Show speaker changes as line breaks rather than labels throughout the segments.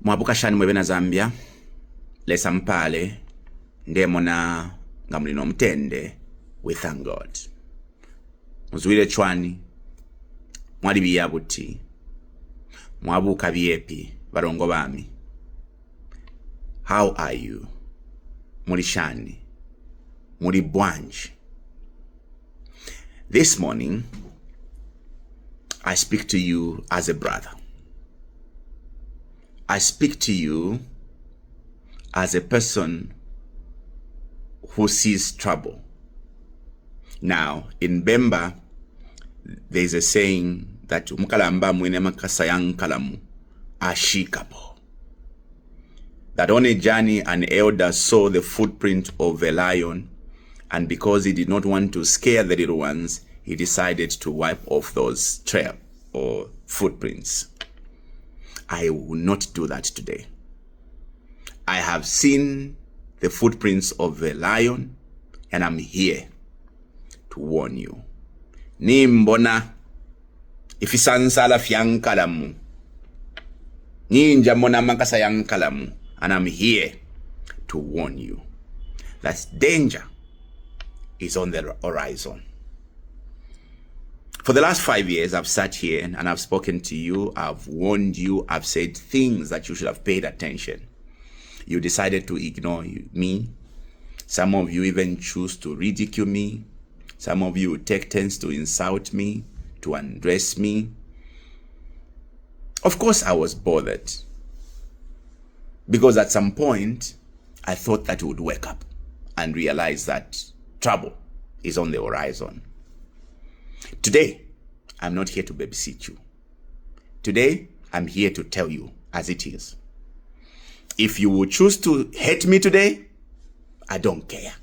Mwabukashani Mwebena Zambia lesa mpale ndemona ngamulino mtende. We thank God. Muzwile chwani mwali biyabuti mwabuka biepi barongo bami. How are you? Mulishani muli bwanji. This morning I speak to you as a brother. I speak to you as a person who sees trouble. Now, in Bemba, there is a saying that umkalamba mwene makasa yankalamu ashikabo. That on a journey an elder saw the footprint of a lion, and because he did not want to scare the little ones, he decided to wipe off those trail or footprints. I will not do that today. I have seen the footprints of a lion, and I'm here to warn you. Nimbona ifisansala fyankalamu. Ninja mona makasa yankalamu. And I'm here to warn you that danger is on the horizon. For the last 5 years, I've sat here and I've spoken to you, I've warned you, I've said things that you should have paid attention. You decided to ignore me. Some of you even choose to ridicule me. Some of you take turns to insult me, to undress me. Of course, I was bothered. Because at some point, I thought that you would wake up and realize that trouble is on the horizon. Today, I'm not here to babysit you. Today, I'm here to tell you as it is. If you will choose to hate me today, I don't care.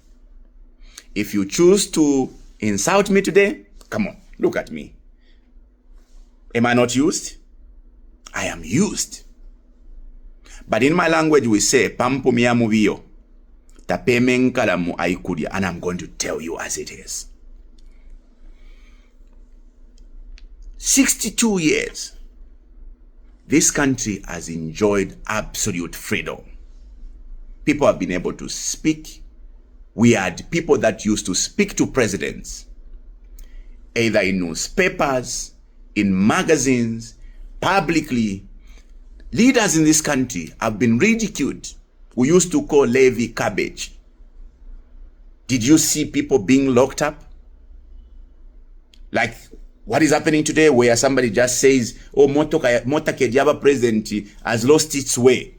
If you choose to insult me today, come on, look at me. Am I not used? I am used. But in my language we say, Pampu miamu biyo, tapemen kalamu aikudia, and I'm going to tell you as it is. 62 years, this country has enjoyed absolute freedom. People have been able to speak. We had people that used to speak to presidents, either in newspapers, in magazines, publicly. Leaders in this country have been ridiculed. We used to call Levy cabbage. Did you see people being locked up? Like what is happening today, where somebody just says, oh, Mota Kediaba president has lost its way.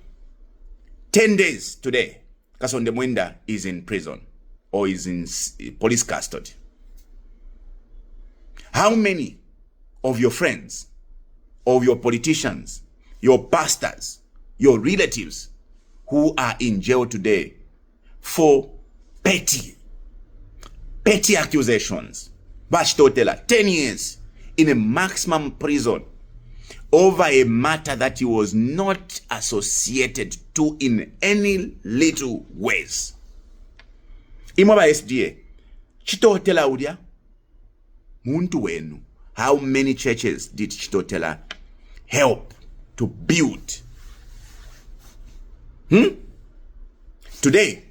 10 days today, Kasonde Mwenda is in prison or is in police custody. How many of your friends, of your politicians, your pastors, your relatives who are in jail today for petty accusations? Bashtotela, 10 years in a maximum prison over a matter that he was not associated to in any little ways. Imwaba SDA, Chitotela udia, muntu wenu. How many churches did Chitotela help to build? Today,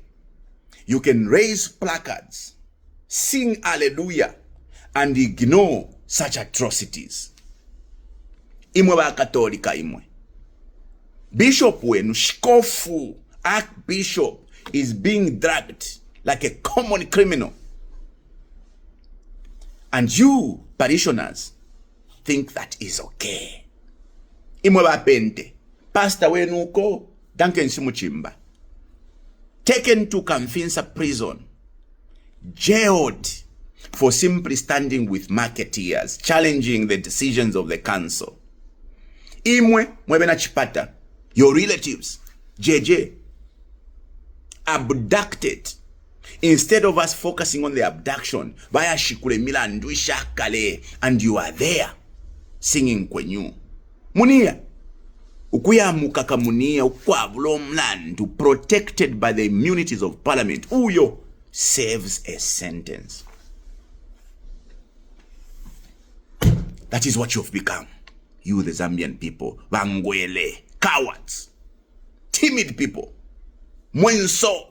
you can raise placards, sing hallelujah, and ignore such atrocities. Imwe ba katolika imwe. Bishop wenu shikofu, Archbishop, is being dragged like a common criminal. And you, parishioners, think that is okay. Imwe ba pente. Pastor wenu uko, Duncan Simuchimba, taken to Kamfinsa prison, jailed for simply standing with marketeers, challenging the decisions of the council. Imwe Mwebena Chipata, your relatives, JJ, abducted. Instead of us focusing on the abduction, via Shikule Mila Ndwisha Kale, and you are there singing kwenyu. Munia, ukuya mukaka munia, ukwa vlomlandu, protected by the immunities of parliament. Uyo saves a sentence. That is what you've become. You, the Zambian people. Bangwele. Cowards. timid people. Mwenso.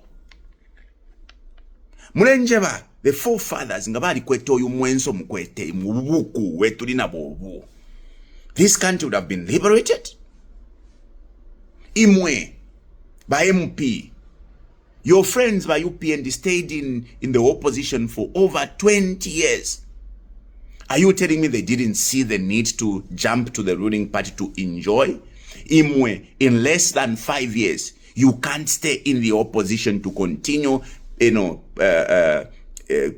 Mulenjeba, the forefathers, ngabali kwete oyu mwenso mkwete, mbuku wetulina bobu. This country would have been liberated. Imwe, by MP. Your friends by UPND stayed in the opposition for over 20 years. Are you telling me they didn't see the need to jump to the ruling party to enjoy? Imwe, in less than 5 years, you can't stay in the opposition to continue,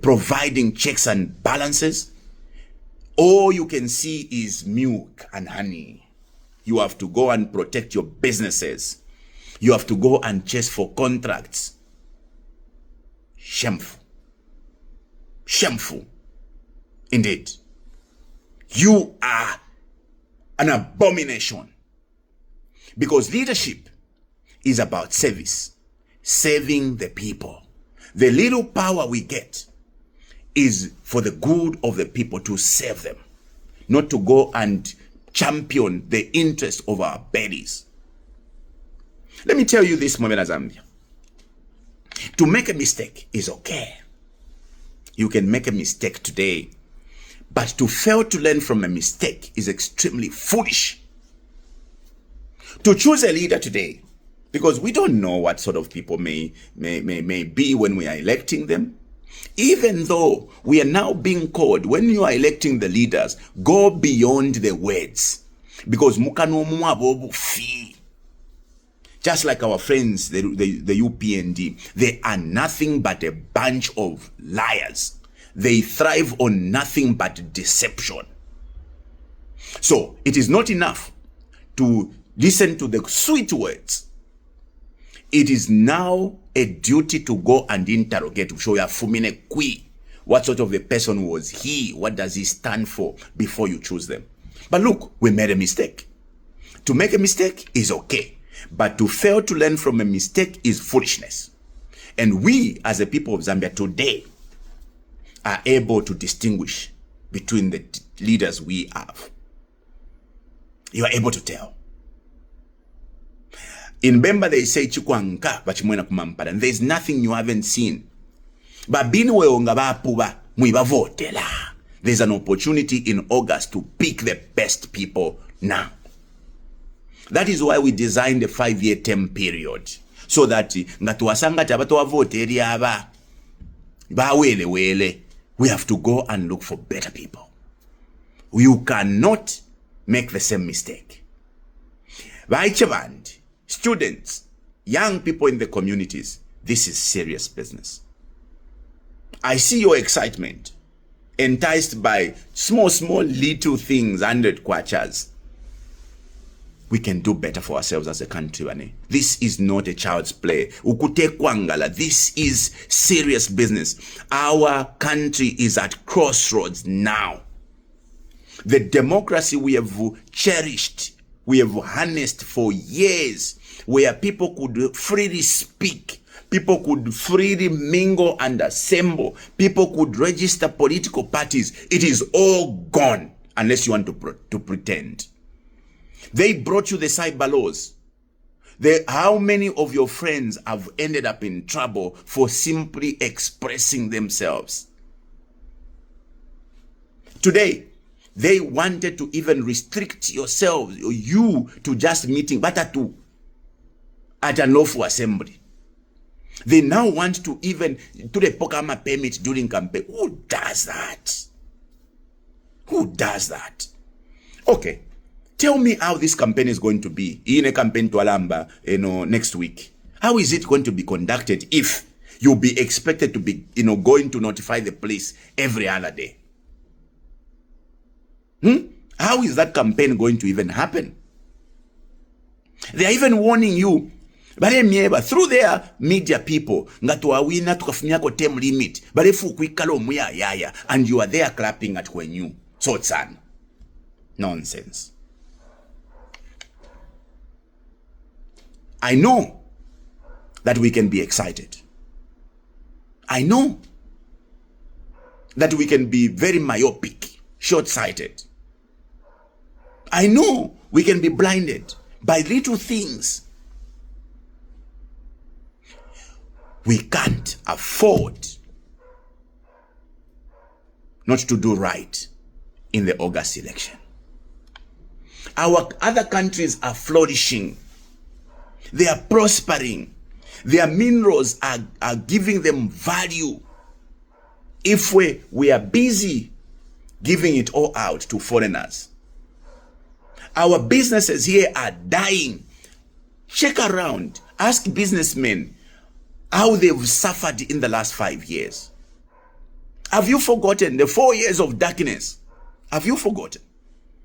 providing checks and balances. All you can see is milk and honey. You have to go and protect your businesses. You have to go and chase for contracts. Shameful. Shameful. Indeed. You are an abomination. Because leadership is about service. Serving the people. The little power we get is for the good of the people, to serve them. Not to go and champion the interest of our bellies. Let me tell you this, Mwebena Zambia. To make a mistake is okay. You can make a mistake today. But to fail to learn from a mistake is extremely foolish. To choose a leader today, because we don't know what sort of people may be when we are electing them. Even though we are now being called, when you are electing the leaders, go beyond the words. Because mukano fi. Just like our friends, the UPND, they are nothing but a bunch of liars. They thrive on nothing but deception. So it is not enough to listen to the sweet words. It is now a duty to go and interrogate. Show ya fumine kui. What sort of a person was he? What does he stand for before you choose them? But look, we made a mistake. To make a mistake is okay. But to fail to learn from a mistake is foolishness. And we, as a people of Zambia today, are able to distinguish between the leaders we have. You are able to tell. In Bemba they say chikwanka bachimwena kumampara, and there is nothing you haven't seen. But binwe ngabapuba mwibavotela. There's an opportunity in August to pick the best people now. That is why we designed a 5-year term period, so that ngatuwasanga tabato vote aba bawele wele. We have to go and look for better people. You cannot make the same mistake. Vaichaband, students, young people in the communities, this is serious business. I see your excitement, enticed by small little things, 100 kwachas. We can do better for ourselves as a country, Wane. This is not a child's play. Ukute kwangala. This is serious business. Our country is at crossroads now. The democracy we have cherished, we have harnessed for years, where people could freely speak, people could freely mingle and assemble, people could register political parties. It is all gone unless you want to pretend. They brought you the cyber laws. How many of your friends have ended up in trouble for simply expressing themselves? Today, they wanted to even restrict yourselves, you, to just meeting, but at an lawful assembly. They now want to even to the Pokama permit during campaign. Who does that? Who does that? Okay. Tell me how this campaign is going to be. In a campaign to Alamba, next week. How is it going to be conducted if you'll be expected to be, going to notify the police every other day? How is that campaign going to even happen? They are even warning you, through their media people, term limit, and you are there clapping at when you. So it's nonsense. I know that we can be excited. I know that we can be very myopic, short-sighted. I know we can be blinded by little things. We can't afford not to do right in the August election. Our other countries are flourishing. They are prospering. Their minerals are giving them value. If we are busy giving it all out to foreigners, our businesses here are dying. Check around. Ask businessmen how they've suffered in the last 5 years. Have you forgotten the 4 years of darkness? Have you forgotten?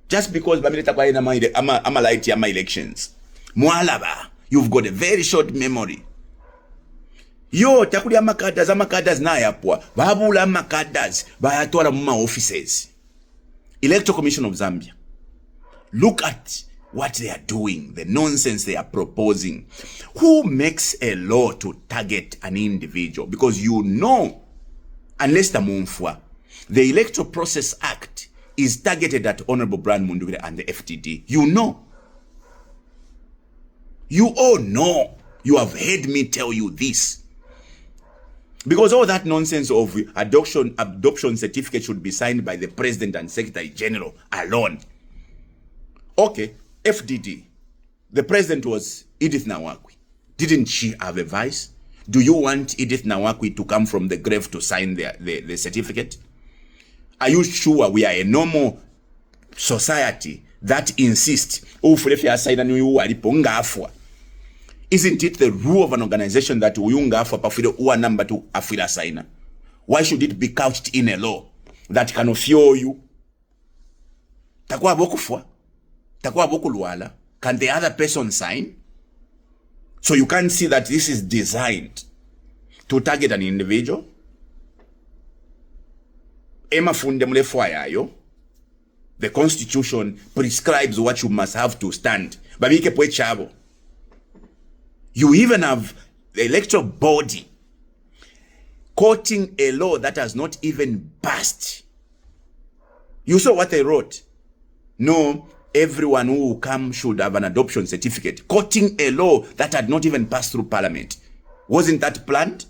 Just because I'm a light my elections. Mwalaba, you've got a very short memory. Yo, takuli amakadas na yapwa. Babula amakadas, bayatwala muma offices. Electoral Commission of Zambia. Look at what they are doing, the nonsense they are proposing. Who makes a law to target an individual? Because you know, unless the Mumfwa, the Electoral Process Act is targeted at Honorable Brian Mundugire and the FTD. You know. You all know. You have heard me tell you this. Because all that nonsense of adoption certificate should be signed by the President and Secretary General alone. Okay, FDD. The President was Edith Nawakwi. Didn't she have a vice? Do you want Edith Nawakwi to come from the grave to sign the certificate? Are you sure we are a normal society that insists, isn't it the rule of an organization that number to afira signer? Why should it be couched in a law that can offer you? Can the other person sign? So you can't see that this is designed to target an individual? The Constitution prescribes what you must have to stand. You even have the electoral body quoting a law that has not even passed. You saw what they wrote. No, everyone who will come should have an adoption certificate. Quoting a law that had not even passed through Parliament. Wasn't that planned?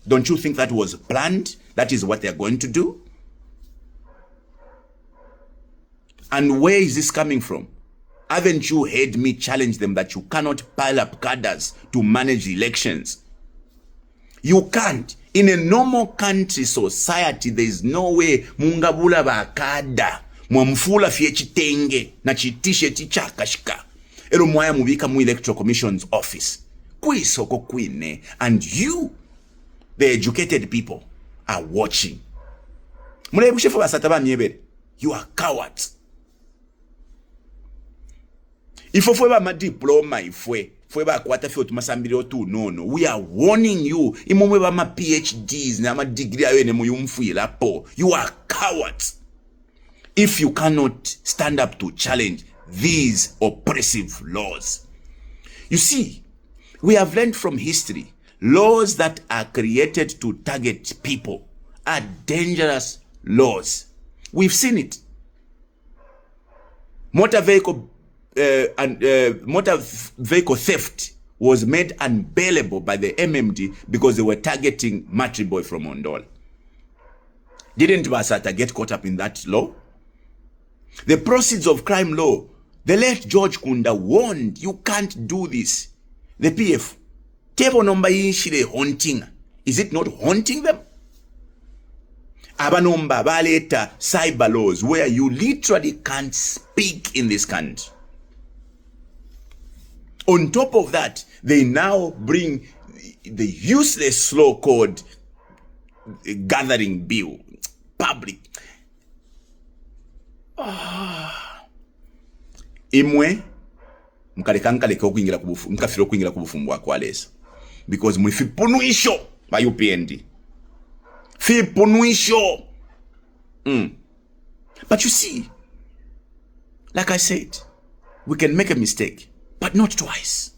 Don't you think that was planned? That is what they're going to do? And where is this coming from? Haven't you heard me challenge them that you cannot pile up cadres to manage elections? You can't. In a normal country, society, there is no way mungabula bakada mwamfula fie chitenge na chitishe chichakashika ero mwaya mubika mu electoral commission's office kwisoko kwine, and you, the educated people, are watching. You are cowards. Ifo fwe ba ma diploma ifwe ba kwata fwe tumasambiri otu no. We are warning you. Imomwe ba ma PhDs na ma degree ayo ne muyumfuila po. You are cowards. If you cannot stand up to challenge these oppressive laws. You see, we have learned from history, laws that are created to target people are dangerous laws. We've seen it. Motor vehicle theft was made unbailable by the MMD because they were targeting Matri Boy from Ondol. Didn't Basata get caught up in that law? The proceeds of crime law, the late George Kunda warned, you can't do this. The PF, table number yinshire haunting. Is it not haunting them? Abanomba baleta cyber laws where you literally can't speak in this country. On top of that, they now bring the useless law called gathering bill, public. Imwe mkaleka okuingira mkafiro kuingira kubufumbwa kwalesa because mwifipunuisho ba UPND fipunuisho. But you see, like I said, we can make a mistake, but not twice.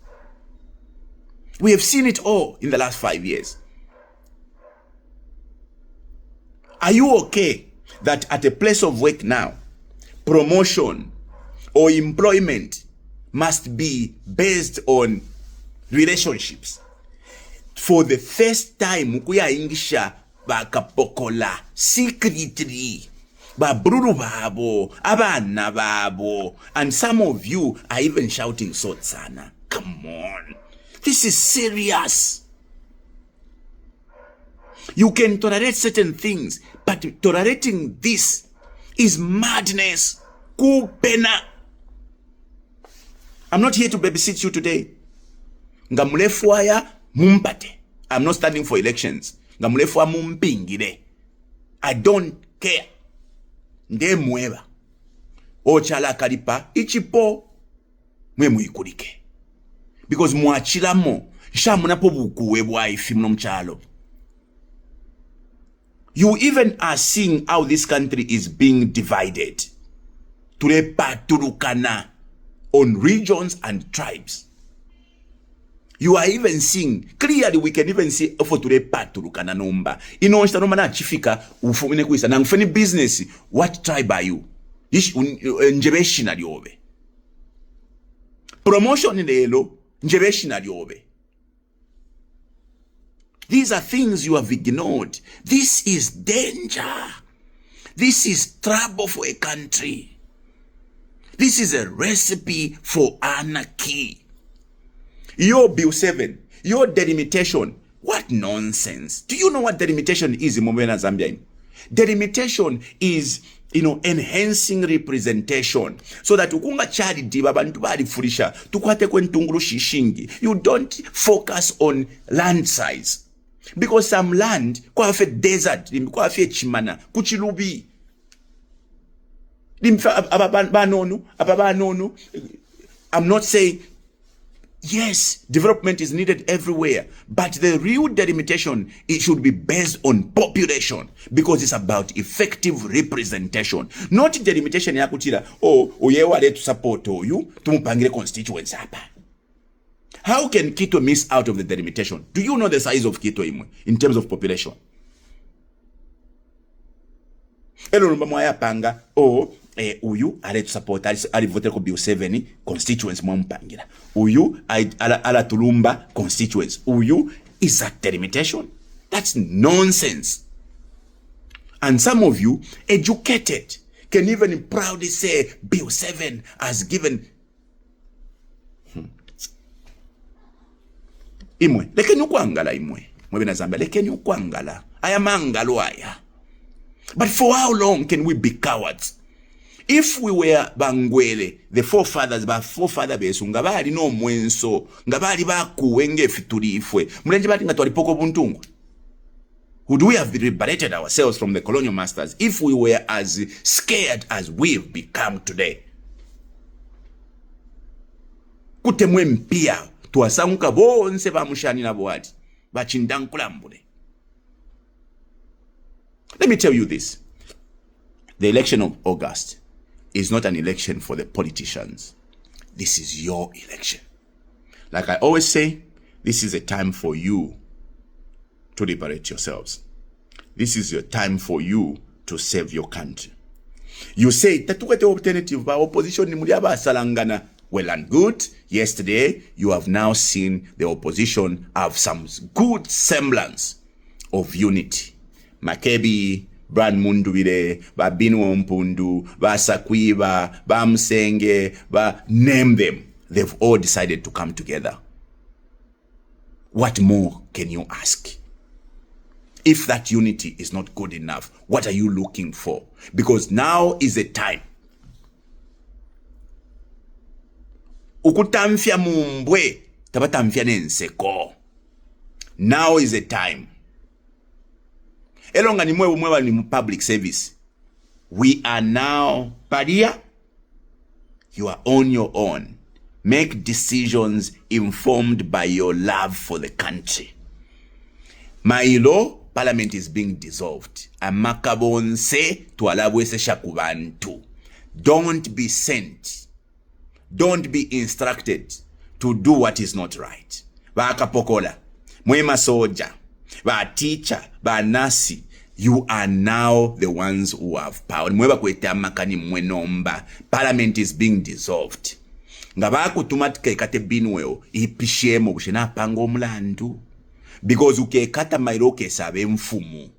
We have seen it all in the last 5 years. Are you okay that at a place of work now, promotion or employment must be based on relationships? for the first time kuyayingisha bakapokola secretly babruru babo abana babo, and some of you are even shouting sotsana. Come on, this is serious. You can tolerate certain things, but tolerating this is madness. Kupena. I'm not here to babysit you today. Ngamulefwaya mumpate. I'm not standing for elections. Ngamulefwa mumpingire. I don't care. Nde mweba. Ochala kalipa ichipo mwe muikulike. Because mwachilamo shamunapo bukuwe bwa ifi mno mchalo. You even are seeing how this country is being divided. Tulepa turukana on regions and tribes. You are even seeing, clearly we can even see for tulepa turukana nomba. Ino onsta nomba na chifika ufumine kuisa. Na ngufeni business, what tribe are you? Njebeshi na liobe. Promotion in the yellow, njebeshi na liobe. These are things you have ignored. This is danger. This is trouble for a country. This is a recipe for anarchy. Your Bill 7, your delimitation, what nonsense. Do you know what delimitation is in Mwebena Zambia? Delimitation is, enhancing representation. So that ukunga charity babantu bali furisha, tukwate kwentungulu shishingi. You don't focus on land size. Because some land, kwa fe desert, kwa fe chimana, kuchilubi. I'm not saying, yes, development is needed everywhere, but the real delimitation, it should be based on population, because it's about effective representation. Not delimitation ya kutira, uyewale to support you, tumupangile constituents hapa. How can Kito miss out of the delimitation? Do you know the size of Kito in terms of population? Elo numba mwaya panga, uyu ale to support, ali vote ko Bill 7 constituents mwampangira. Uyu ala tulumba constituents. Uyu, is that delimitation? That's nonsense. And some of you, educated, can even proudly say Bill 7 has given imwe leke nyukwangala imwe Mwebena Zambia leke nyukwangala ayamangalo aya. But for how long can we be cowards? If we were bangwele, the forefathers besu ngabali no mwenso ngabali bakuwenge fitulifwe mulenje bati ngatwalipoko buntungu. Would we have liberated ourselves from the colonial masters if we were as scared as we've become today? Kutemwe mpia tuwasanguka bonse bamushani na boati bachindankulambule. Let me tell you this. The election of August is not an election for the politicians. This is your election. Like I always say, this is a time for you to liberate yourselves. This is your time for you to save your country. You say, tatukate alternative ba opposition ni muliaba salangana. Well and good. Yesterday, you have now seen the opposition have some good semblance of unity. Makebi, Brand Mundubile, ba Binwell Mpundu, ba Sakwiba, ba Msenge, ba name them. They've all decided to come together. What more can you ask? If that unity is not good enough, what are you looking for? Because now is the time. Ukutamfia mumbwe, tabatamfia nenseko. Now is the time. Elonga ni mwewa ni public service. We are now, Padia, you are on your own. Make decisions informed by your love for the country. Mailo, Parliament is being dissolved. Amakabonse tualabwese shakubantu. Don't be sent. Don't be instructed to do what is not right. Bakapokola, mwema soja, ba teacher, ba nasi. You are now the ones who have power. Mweba kwete amakani mwenomba. Parliament is being dissolved. Ngaba kutumatike kate Binwell ipishiemo bushena pango mlandu. because ukekata mailo ukesabe mfumu.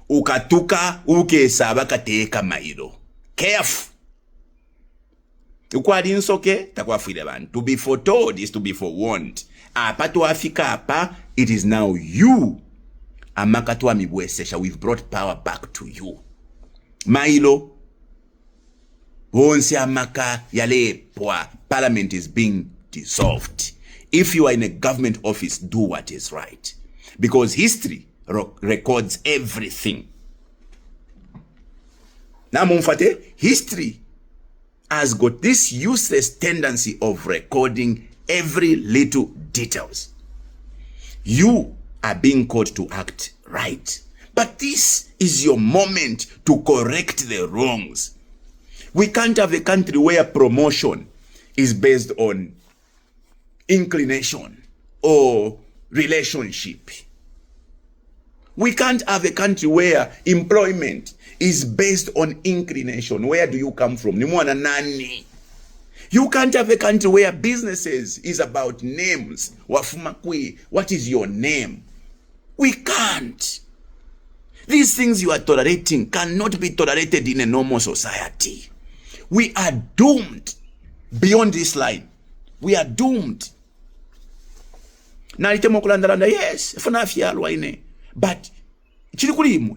Ukatuka ukesaba kateeka mailo. Careful. Ukwali nsoke takwafile bantu. To be foretold is to be forewarned. Apa to Africa apa, it is now you. Amaka to amibwesesha, we've brought power back to you. Mailo. Once amaka yale poa, parliament is being dissolved. If you are in a government office, do what is right. Because history records everything. Now, mumfate, history has got this useless tendency of recording every little details. You are being called to act right. But this is your moment to correct the wrongs. We can't have a country where promotion is based on inclination or relationship. We can't have a country where employment is based on inclination. Where do you come from? Nimwana nani? You can't have a country where businesses is about names. Wafumakwi, what is your name? We can't. These things you are tolerating cannot be tolerated in a normal society. We are doomed beyond this line. We are doomed. Yes, but chilikulimwe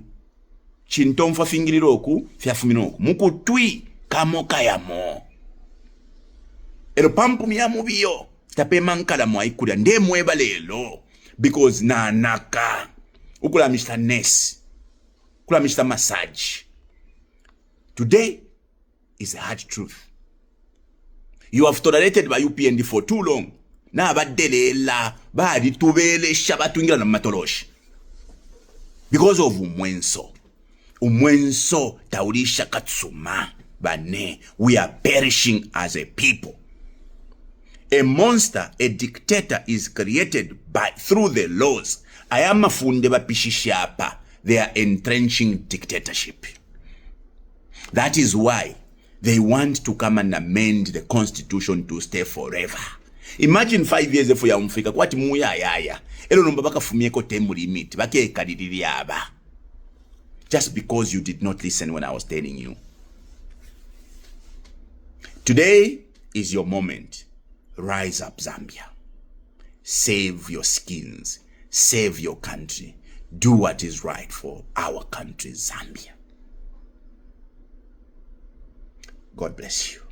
chintomfa fingiriroku fyafuminoku mukutwi kamoka yamo ero pampu miyamu biyo tapema nkala mwaikulia nde mweba lelo because nanaka ukula Mr. Ness ukula Mr. Massage. Today is a hard truth. You have tolerated by UPND for too long. Na badelela badi tubele shabatungira na matoloshi because of umwenso taulisha katsuma bane. We are perishing as a people. A monster, a dictator is created through the laws. Ayama funde bapishishapa. They are entrenching dictatorship. That is why they want to come and amend the constitution to stay forever. Imagine 5 years for ya umfika kwati muya yaya elo nomba baka fumieko term limit bake kadidiri aba just because you did not listen when I was telling you. Today is your moment. Rise up, Zambia. Save your skins. Save your country. Do what is right for our country, Zambia. God bless you.